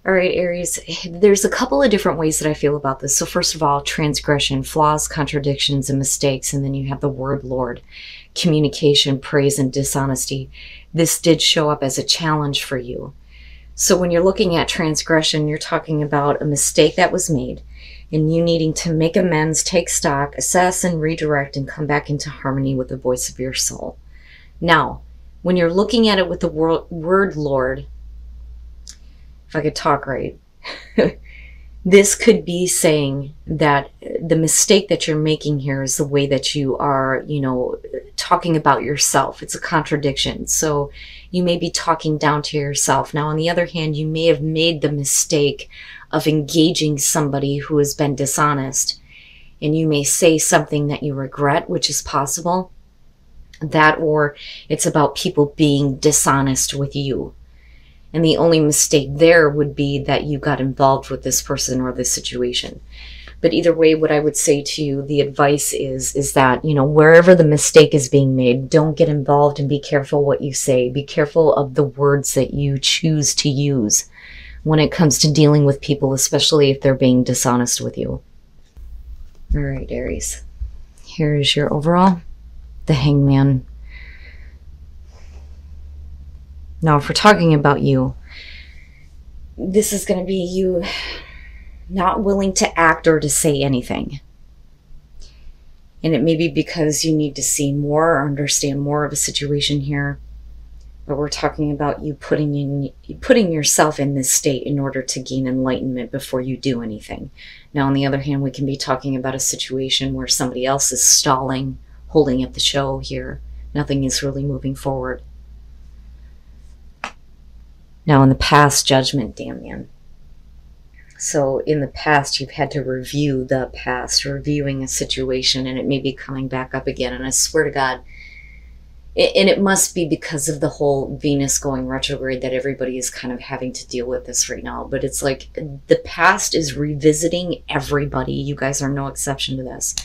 All right, Aries, there's a couple of different ways that I feel about this. So first of all, transgression, flaws, contradictions, and mistakes. And then you have the word Lord, communication, praise, and dishonesty. This did show up as a challenge for you. So when you're looking at transgression, you're talking about a mistake that was made and you needing to make amends, take stock, assess, and redirect, and come back into harmony with the voice of your soul. Now, when you're looking at it with the word Lord, if I could talk right, this could be saying that the mistake that you're making here is the way that you are, talking about yourself. It's a contradiction. So you may be talking down to yourself. Now, on the other hand, you may have made the mistake of engaging somebody who has been dishonest, and you may say something that you regret, which is possible. That, or it's about people being dishonest with you. And the only mistake there would be that you got involved with this person or this situation. But either way, what I would say to you, the advice is that, wherever the mistake is being made, don't get involved and be careful what you say. Be careful of the words that you choose to use when it comes to dealing with people, especially if they're being dishonest with you. All right, Aries. Here is your overall, the Hangman. Now, if we're talking about you, this is going to be you not willing to act or to say anything. And it may be because you need to see more or understand more of a situation here. But we're talking about you putting yourself in this state in order to gain enlightenment before you do anything. Now, on the other hand, we can be talking about a situation where somebody else is stalling, holding up the show here. Nothing is really moving forward. Now, in the past, judgment, damn man. So in the past, you've had to review the past, reviewing a situation, and it may be coming back up again. And I swear to God, and it must be because of the whole Venus going retrograde that everybody is kind of having to deal with this right now. But it's like the past is revisiting everybody. You guys are no exception to this.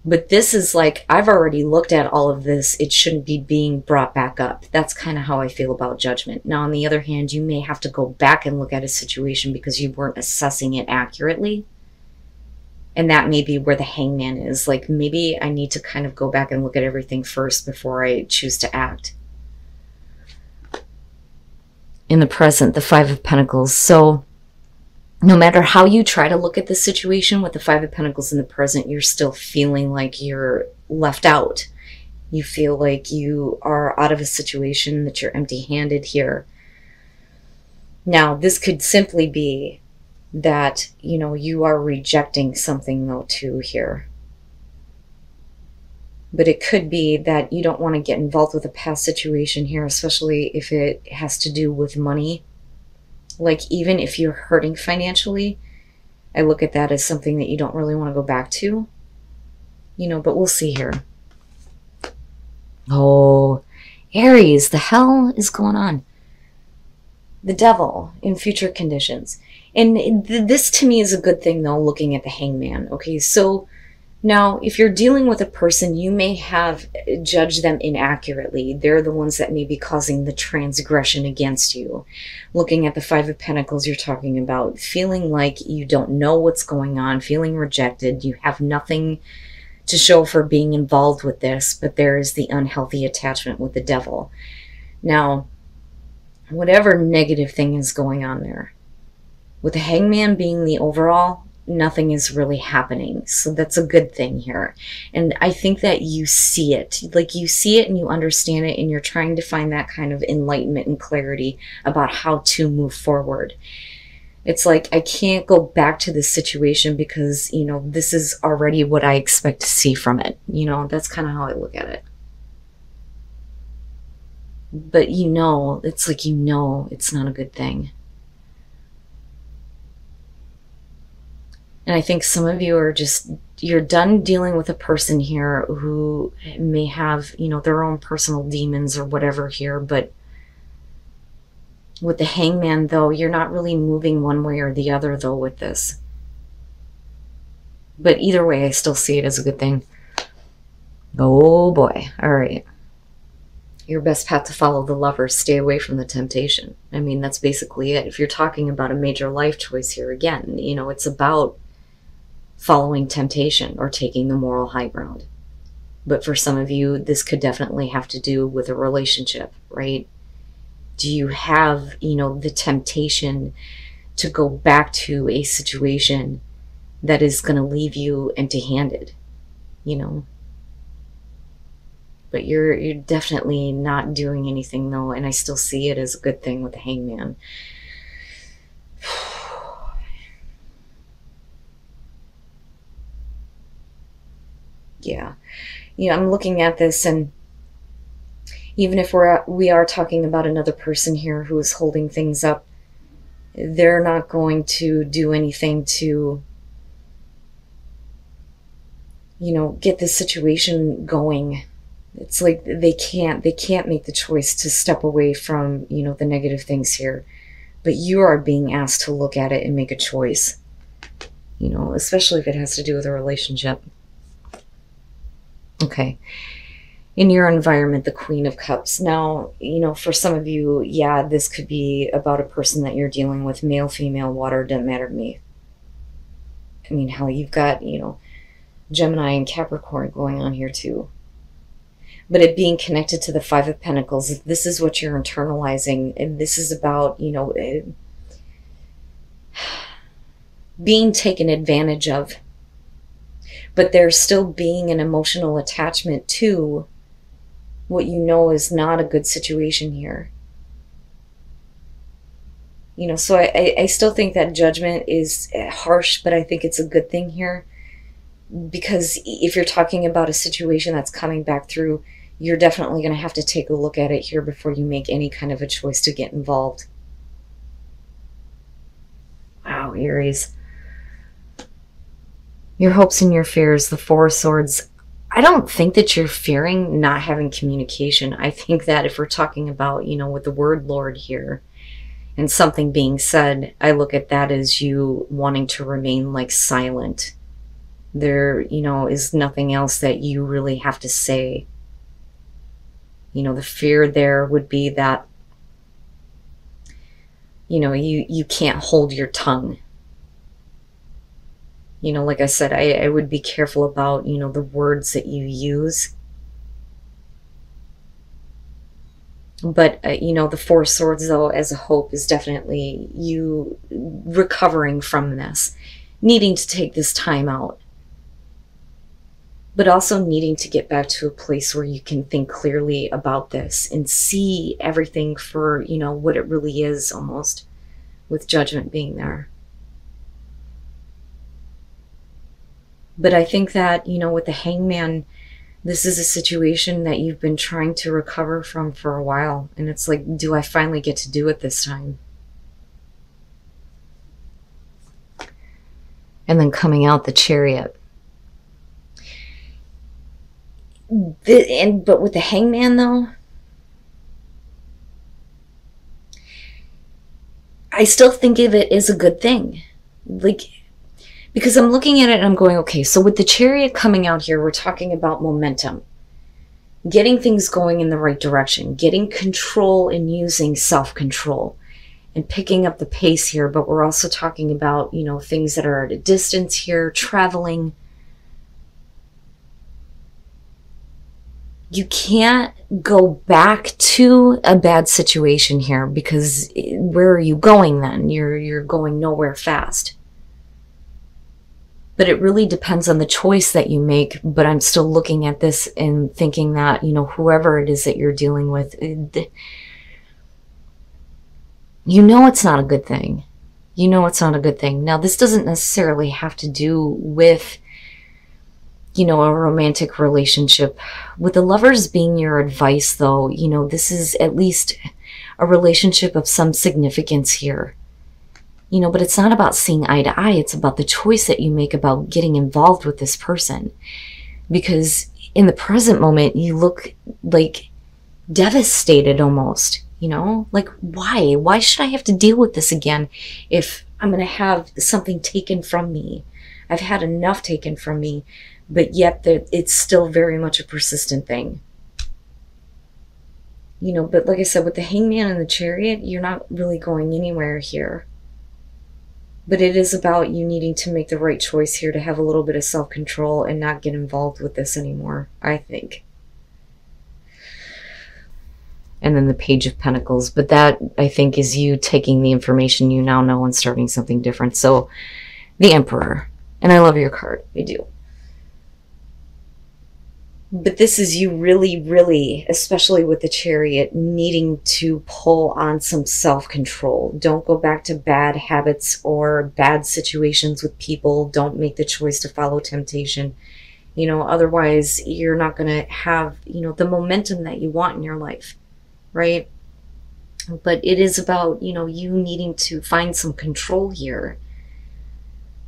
But this is like, I've already looked at all of this. It shouldn't be being brought back up. That's kind of how I feel about judgment. Now, on the other hand, you may have to go back and look at a situation because you weren't assessing it accurately. And that may be where the Hangman is. Like, maybe I need to kind of go back and look at everything first before I choose to act. In the present, the Five of Pentacles. So no matter how you try to look at the situation with the Five of Pentacles in the present, you're still feeling like you're left out. You feel like you are out of a situation, that you're empty-handed here. Now, this could simply be that, you are rejecting something though too here. But it could be that you don't want to get involved with a past situation here, especially if it has to do with money. Like, even if you're hurting financially, I look at that as something that you don't really want to go back to. But we'll see here. Oh, Aries, the hell is going on? The Devil in future conditions. And this to me is a good thing though, looking at the Hangman. Okay, so now if you're dealing with a person, you may have judged them inaccurately. They're the ones that may be causing the transgression against you. Looking at the Five of Pentacles, you're talking about feeling like you don't know what's going on, feeling rejected. You have nothing to show for being involved with this, but there is the unhealthy attachment with the Devil. Now, whatever negative thing is going on there, with the Hangman being the overall, nothing is really happening. So that's a good thing here. And I think that you see it. Like, you see it and you understand it, and you're trying to find that kind of enlightenment and clarity about how to move forward. It's like, I can't go back to this situation because, this is already what I expect to see from it. That's kind of how I look at it. But it's like, it's not a good thing. And I think some of you are you're done dealing with a person here who may have, their own personal demons or whatever here. But with the Hangman, though, you're not really moving one way or the other, though, with this. But either way, I still see it as a good thing. Oh, boy. All right. Your best path to follow the Lover, stay away from the temptation. I mean, that's basically it. If you're talking about a major life choice here, again, you know, it's about following temptation or taking the moral high ground. But for some of you, this could definitely have to do with a relationship, right? Do you have, you know, the temptation to go back to a situation that is going to leave you empty-handed, you know? But you're definitely not doing anything, though, and I still see it as a good thing with the Hangman. Yeah. You know, I'm looking at this, and even if we are talking about another person here who is holding things up, they're not going to do anything to, you know, get this situation going. It's like they can't make the choice to step away from, you know, the negative things here. But you are being asked to look at it and make a choice, you know, especially if it has to do with a relationship. Okay. In your environment, the Queen of Cups. Now, you know, for some of you, yeah, this could be about a person that you're dealing with, male, female, water, doesn't matter to me. I mean, hell, you've got, you know, Gemini and Capricorn going on here too. But it being connected to the Five of Pentacles, if this is what you're internalizing, and this is about, you know, being taken advantage of. But there's still being an emotional attachment to what you know is not a good situation here. You know, so I still think that judgment is harsh, but I think it's a good thing here. Because if you're talking about a situation that's coming back through, you're definitely going to have to take a look at it here before you make any kind of a choice to get involved. Wow, Aries. Your hopes and your fears, the Four of Swords. I don't think that you're fearing not having communication. I think that if we're talking about, you know, with the word Lord here and something being said, I look at that as you wanting to remain like silent. There, you know, is nothing else that you really have to say. You know, the fear there would be that, you know, you can't hold your tongue. You know, like I said, I would be careful about, you know, the words that you use. But, you know, the Four of Swords, though, as a hope is definitely you recovering from this. Needing to take this time out. But also needing to get back to a place where you can think clearly about this and see everything for, you know, what it really is almost, with judgment being there. But I think that, you know, with the Hangman, this is a situation that you've been trying to recover from for a while. And it's like, do I finally get to do it this time? And then coming out the Chariot. But with the Hangman, though, I still think of it as a good thing. Like, because I'm looking at it and I'm going, okay, so with the Chariot coming out here, we're talking about momentum. Getting things going in the right direction. Getting control and using self-control. And picking up the pace here. But we're also talking about, you know, things that are at a distance here. Traveling. You can't go back to a bad situation here, because where are you going then? You're going nowhere fast. But it really depends on the choice that you make. But I'm still looking at this and thinking that, you know, whoever it is that you're dealing with, you know it's not a good thing. You know it's not a good thing. Now, this doesn't necessarily have to do with, you know, a romantic relationship. With the Lovers being your advice, though, you know, this is at least a relationship of some significance here. You know, but it's not about seeing eye to eye. It's about the choice that you make about getting involved with this person. Because in the present moment, you look like devastated almost, you know? Like, why? Why should I have to deal with this again if I'm going to have something taken from me? I've had enough taken from me. But yet it's still very much a persistent thing. But like I said, with the Hangman and the Chariot, you're not really going anywhere here. But it is about you needing to make the right choice here to have a little bit of self-control and not get involved with this anymore, I think. And then the Page of Pentacles. But that, I think, is you taking the information you now know and starting something different. So, the Emperor. And I love your card. I do. But this is you really, really, especially with the Chariot, needing to pull on some self-control. Don't go back to bad habits or bad situations with people. Don't make the choice to follow temptation. Otherwise you're not going to have, the momentum that you want in your life, right? But it is about, you needing to find some control here.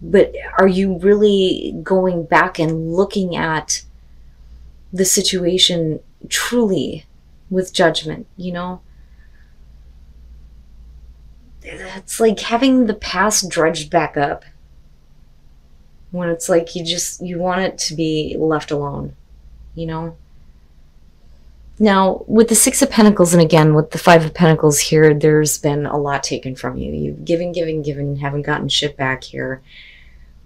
But are you really going back and looking at the situation truly with judgment? It's like having the past dredged back up when it's like you want it to be left alone. Now with the Six of Pentacles, and again with the Five of Pentacles here, there's been a lot taken from you. You've given, haven't gotten shit back here.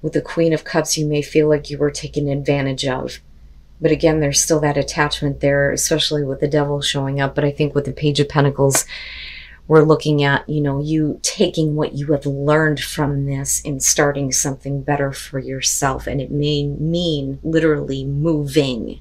With the Queen of Cups, you may feel like you were taken advantage of. But again, there's still that attachment there, especially with the Devil showing up. But I think with the Page of Pentacles, we're looking at, you taking what you have learned from this and starting something better for yourself. And it may mean literally moving,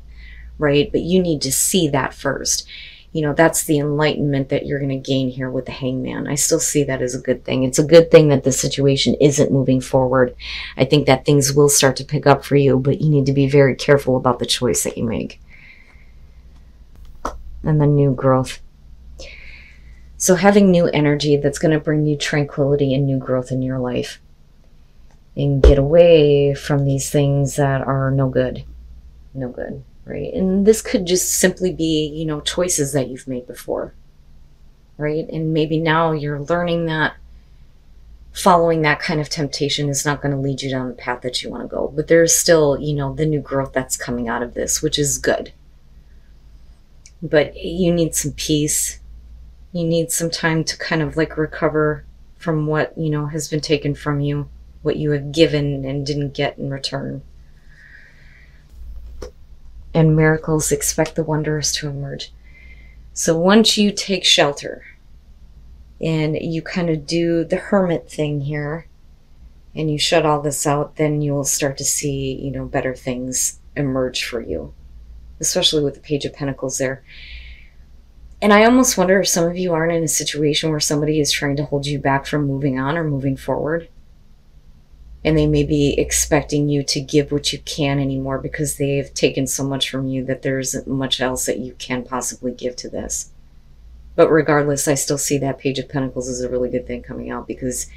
right? But you need to see that first. That's the enlightenment that you're going to gain here with the Hangman. I still see that as a good thing. It's a good thing that the situation isn't moving forward. I think that things will start to pick up for you, but you need to be very careful about the choice that you make. And the new growth. So having new energy that's going to bring you tranquility and new growth in your life. And get away from these things that are no good. No good. Right? And this could just simply be, choices that you've made before, right? And maybe now you're learning that following that kind of temptation is not going to lead you down the path that you want to go. But there's still, the new growth that's coming out of this, which is good. But you need some peace. You need some time to kind of like recover from what, has been taken from you, what you have given and didn't get in return. And miracles, expect the wondrous to emerge. So once you take shelter and you kind of do the hermit thing here and you shut all this out, then you will start to see, better things emerge for you, especially with the Page of Pentacles there. And I almost wonder if some of you aren't in a situation where somebody is trying to hold you back from moving on or moving forward. And they may be expecting you to give what you can anymore because they've taken so much from you that there isn't much else that you can possibly give to this. But regardless, I still see that Page of Pentacles as a really good thing coming out because,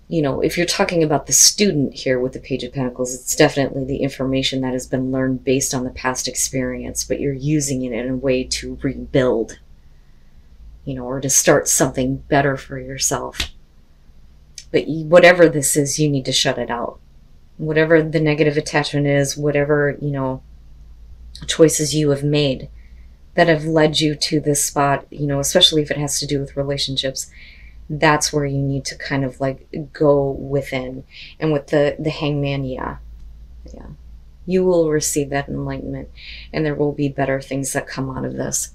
if you're talking about the student here with the Page of Pentacles, it's definitely the information that has been learned based on the past experience, but you're using it in a way to rebuild, or to start something better for yourself. But whatever this is, you need to shut it out. Whatever the negative attachment is, whatever, choices you have made that have led you to this spot, especially if it has to do with relationships, that's where you need to kind of like go within. And with the Hangman, yeah. You will receive that enlightenment and there will be better things that come out of this.